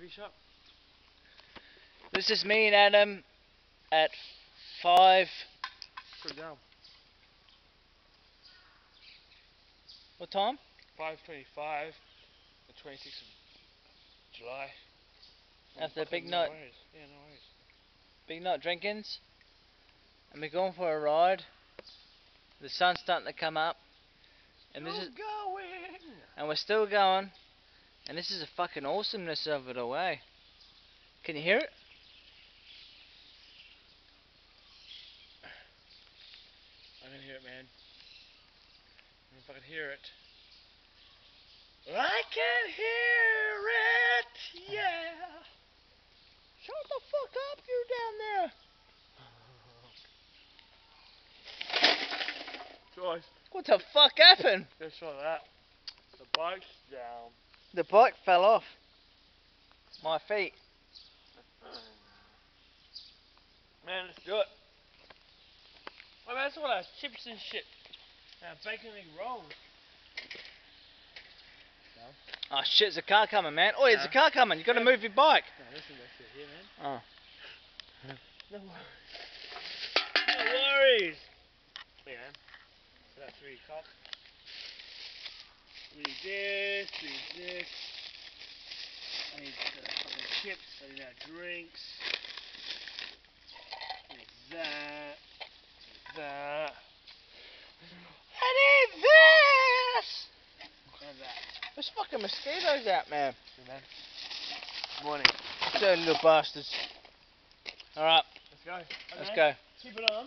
finish up. This is me and Adam at 5. Put it down. What time? 5:25, the 26th of July. After a big No night. worries. Yeah, no worries. Big night drinkings. And we're going for a ride. The sun's starting to come up. And this is going. and we're still going. And this is the fucking awesomeness of it all, eh? Can you hear it? I can hear it, man. I don't know if I can hear it. I can hear it, yeah. Shut the fuck up, you down there! Joyce, What the fuck happened? just saw that. The bike's down. The bike fell off my feet. Man, let's do it. Oh, man, that's all our chips and shit. Bacon egg rolls. Oh shit, there's a car coming, man. Oh, there's Yeah. a car coming. You gotta move your bike. No, listen, that's it here, man. Oh. No worries. No worries. Yeah, man. So that's 3 o'clock. Read this. I need fucking chips. I need our drinks. Need that. I need this! And that. There's fucking mosquitoes out, man. Good, man. Morning. Dirty little bastards. Alright, Let's go. let's go. Keep it on.